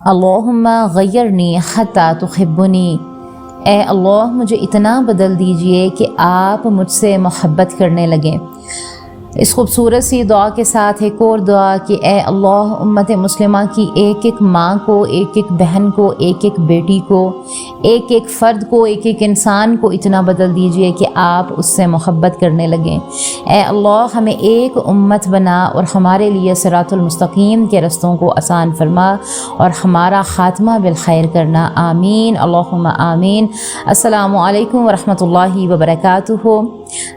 اللہم غیرنی حتی تحبنی، اے اللہ مجھے اتنا بدل دیجئے کہ آپ مجھ سے محبت کرنے لگیں۔ اس خوبصورت سی دعا کے ساتھ ایک اور دعا کہ اے اللہ امت مسلمہ کی ایک ایک ماں کو، ایک ایک بہن کو، ایک ایک بیٹی کو، ایک ایک فرد کو، ایک ایک انسان کو اتنا بدل دیجئے کہ آپ اس سے محبت کرنے لگیں۔ اے اللہ ہمیں ایک امت بنا اور ہمارے لیے صراط المستقیم کے رستوں کو آسان فرما اور ہمارا خاتمہ بالخیر کرنا، آمین اللہم آمین۔ السلام علیکم ورحمۃ اللہ وبرکاتہ۔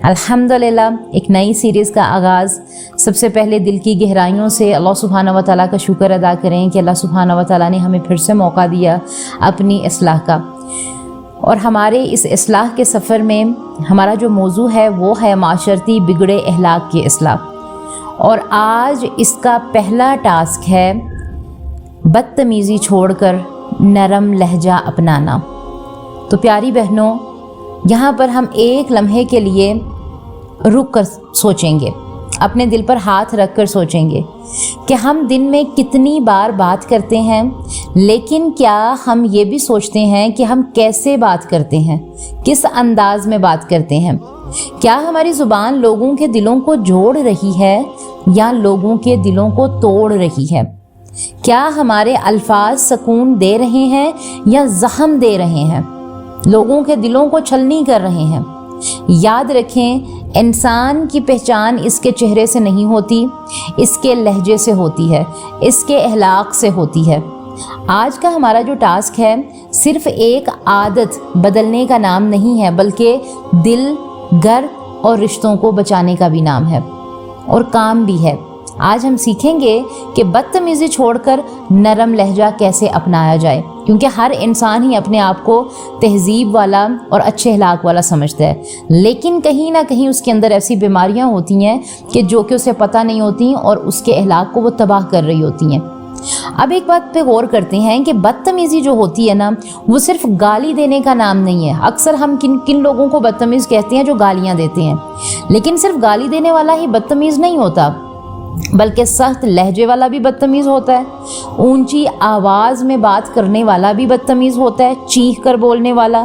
الحمدللہ ایک نئی سیریز کا آغاز۔ سب سے پہلے دل کی گہرائیوں سے اللہ سبحانہ و تعالیٰ کا شکر ادا کریں کہ اللہ سبحانہ و تعالیٰ نے ہمیں پھر سے موقع دیا اپنی اصلاح کا، اور ہمارے اس اصلاح کے سفر میں ہمارا جو موضوع ہے وہ ہے معاشرتی بگڑے اخلاق کی اصلاح، اور آج اس کا پہلا ٹاسک ہے بدتمیزی چھوڑ کر نرم لہجہ اپنانا۔ تو پیاری بہنوں، یہاں پر ہم ایک لمحے کے لیے رک کر سوچیں گے، اپنے دل پر ہاتھ رکھ کر سوچیں گے کہ ہم دن میں کتنی بار بات کرتے ہیں، لیکن کیا ہم یہ بھی سوچتے ہیں کہ ہم کیسے بات کرتے ہیں، کس انداز میں بات کرتے ہیں؟ کیا ہماری زبان لوگوں کے دلوں کو جوڑ رہی ہے یا لوگوں کے دلوں کو توڑ رہی ہے؟ کیا ہمارے الفاظ سکون دے رہے ہیں یا زخم دے رہے ہیں، لوگوں کے دلوں کو چھلنی کر رہے ہیں؟ یاد رکھیں، انسان کی پہچان اس کے چہرے سے نہیں ہوتی، اس کے لہجے سے ہوتی ہے، اس کے اخلاق سے ہوتی ہے۔ آج کا ہمارا جو ٹاسک ہے صرف ایک عادت بدلنے کا نام نہیں ہے، بلکہ دل، گھر اور رشتوں کو بچانے کا بھی نام ہے اور کام بھی ہے۔ آج ہم سیکھیں گے کہ بدتمیزی چھوڑ کر نرم لہجہ کیسے اپنایا جائے، کیونکہ ہر انسان ہی اپنے آپ کو تہذیب والا اور اچھے اخلاق والا سمجھتا ہے، لیکن کہیں نہ کہیں اس کے اندر ایسی بیماریاں ہوتی ہیں کہ جو کہ اسے پتہ نہیں ہوتی اور اس کے اخلاق کو وہ تباہ کر رہی ہوتی ہیں۔ اب ایک بات پہ غور کرتے ہیں کہ بدتمیزی جو ہوتی ہے نا، وہ صرف گالی دینے کا نام نہیں ہے۔ اکثر ہم کن لوگوں کو بدتمیز کہتے ہیں جو گالیاں دیتے ہیں، لیکن صرف گالی دینے والا ہی بدتمیز نہیں ہوتا، بلکہ سخت لہجے والا بھی بدتمیز ہوتا ہے، اونچی آواز میں بات کرنے والا بھی بدتمیز ہوتا ہے، چیخ کر بولنے والا،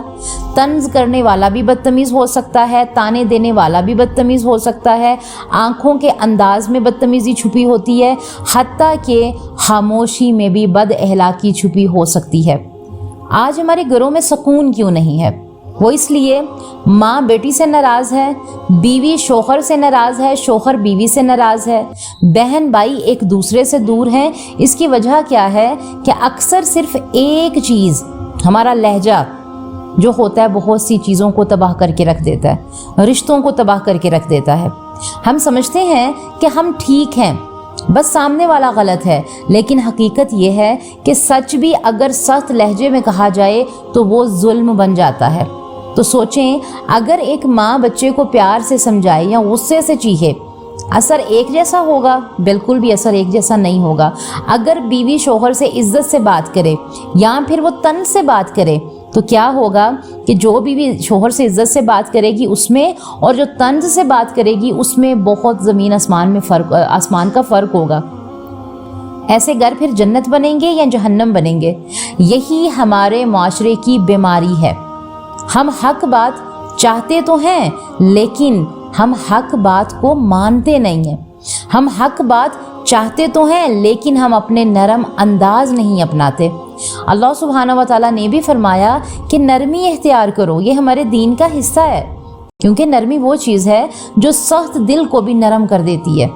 طنز کرنے والا بھی بدتمیز ہو سکتا ہے، تانے دینے والا بھی بدتمیز ہو سکتا ہے، آنکھوں کے انداز میں بدتمیزی چھپی ہوتی ہے، حتیٰ کہ خاموشی میں بھی بد اخلاقی چھپی ہو سکتی ہے۔ آج ہمارے گھروں میں سکون کیوں نہیں ہے؟ وہ اس لیے ماں بیٹی سے ناراض ہے، بیوی شوہر سے ناراض ہے، شوہر بیوی سے ناراض ہے، بہن بھائی ایک دوسرے سے دور ہیں۔ اس کی وجہ کیا ہے کہ اکثر صرف ایک چیز، ہمارا لہجہ جو ہوتا ہے بہت سی چیزوں کو تباہ کر کے رکھ دیتا ہے، رشتوں کو تباہ کر کے رکھ دیتا ہے۔ ہم سمجھتے ہیں کہ ہم ٹھیک ہیں، بس سامنے والا غلط ہے، لیکن حقیقت یہ ہے کہ سچ بھی اگر سخت لہجے میں کہا جائے تو وہ ظلم بن جاتا ہے۔ تو سوچیں، اگر ایک ماں بچے کو پیار سے سمجھائے یا غصے سے چیخے، اثر ایک جیسا ہوگا؟ بالکل بھی اثر ایک جیسا نہیں ہوگا۔ اگر بیوی شوہر سے عزت سے بات کرے یا پھر وہ طنز سے بات کرے تو کیا ہوگا کہ جو بیوی شوہر سے عزت سے بات کرے گی اس میں اور جو طنز سے بات کرے گی اس میں بہت زمین آسمان کا فرق ہوگا۔ ایسے گھر پھر جنت بنیں گے یا جہنم بنیں گے؟ یہی ہمارے معاشرے کی بیماری ہے۔ ہم حق بات چاہتے تو ہیں، لیکن ہم حق بات کو مانتے نہیں ہیں۔ ہم حق بات چاہتے تو ہیں، لیکن ہم اپنے نرم انداز نہیں اپناتے۔ اللہ سبحانہ و تعالیٰ نے بھی فرمایا کہ نرمی اختیار کرو، یہ ہمارے دین کا حصہ ہے، کیونکہ نرمی وہ چیز ہے جو سخت دل کو بھی نرم کر دیتی ہے۔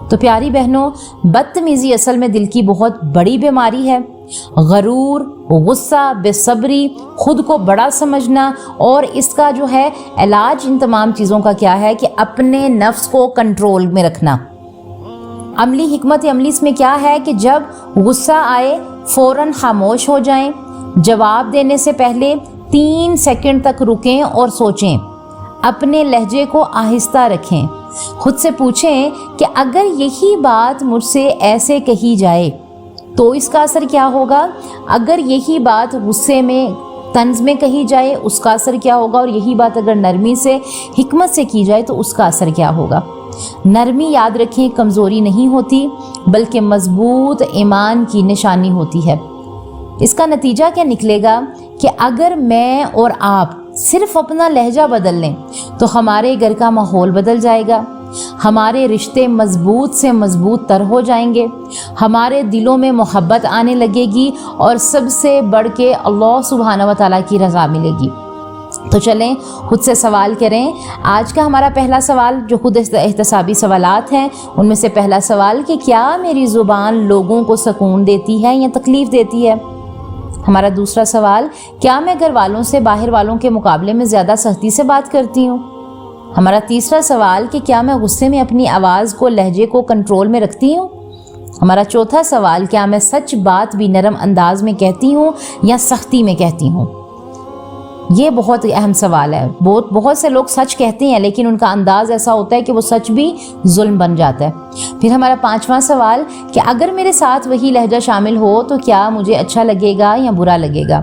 تو پیاری بہنوں، بدتمیزی اصل میں دل کی بہت بڑی بیماری ہے۔ غرور، غصہ، بے صبری، خود کو بڑا سمجھنا، اور اس کا جو ہے علاج ان تمام چیزوں کا کیا ہے کہ اپنے نفس کو کنٹرول میں رکھنا۔ عملی حکمت عملی اس میں کیا ہے کہ جب غصہ آئے فوراً خاموش ہو جائیں، جواب دینے سے پہلے 3 سیکنڈ تک رکیں اور سوچیں، اپنے لہجے کو آہستہ رکھیں، خود سے پوچھیں کہ اگر یہی بات مجھ سے ایسے کہی جائے تو اس کا اثر کیا ہوگا؟ اگر یہی بات غصے میں، طنز میں کہی جائے اس کا اثر کیا ہوگا؟ اور یہی بات اگر نرمی سے، حکمت سے کی جائے تو اس کا اثر کیا ہوگا؟ نرمی یاد رکھیں کمزوری نہیں ہوتی، بلکہ مضبوط ایمان کی نشانی ہوتی ہے۔ اس کا نتیجہ کیا نکلے گا کہ اگر میں اور آپ صرف اپنا لہجہ بدل لیں تو ہمارے گھر کا ماحول بدل جائے گا، ہمارے رشتے مضبوط سے مضبوط تر ہو جائیں گے، ہمارے دلوں میں محبت آنے لگے گی اور سب سے بڑھ کے اللہ سبحانہ و تعالیٰ کی رضا ملے گی۔ تو چلیں خود سے سوال کریں۔ آج کا ہمارا پہلا سوال جو خود احتسابی سوالات ہیں، ان میں سے پہلا سوال کہ کیا میری زبان لوگوں کو سکون دیتی ہے یا تکلیف دیتی ہے؟ ہمارا دوسرا سوال، کیا میں گھر والوں سے باہر والوں کے مقابلے میں زیادہ سختی سے بات کرتی ہوں؟ ہمارا تیسرا سوال کہ کیا میں غصے میں اپنی آواز کو، لہجے کو کنٹرول میں رکھتی ہوں؟ ہمارا چوتھا سوال، کیا میں سچ بات بھی نرم انداز میں کہتی ہوں یا سختی میں کہتی ہوں؟ یہ بہت اہم سوال ہے۔ بہت سے لوگ سچ کہتے ہیں لیکن ان کا انداز ایسا ہوتا ہے کہ وہ سچ بھی ظلم بن جاتا ہے۔ پھر ہمارا پانچواں سوال کہ اگر میرے ساتھ وہی لہجہ شامل ہو تو کیا مجھے اچھا لگے گا یا برا لگے گا؟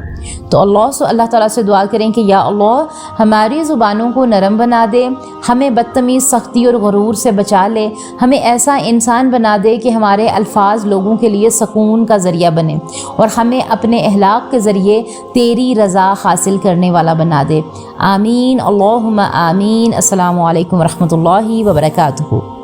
تو اللہ تعالیٰ سے دعا کریں کہ یا اللہ ہماری زبانوں کو نرم بنا دے، ہمیں بدتمیز، سختی اور غرور سے بچا لے، ہمیں ایسا انسان بنا دے کہ ہمارے الفاظ لوگوں کے لیے سکون کا ذریعہ بنے، اور ہمیں اپنے اخلاق کے ذریعے تیری رضا حاصل کرنے والا بنا دے۔ آمین، اللہم آمین۔ السلام علیکم ورحمۃ اللہ وبرکاتہ۔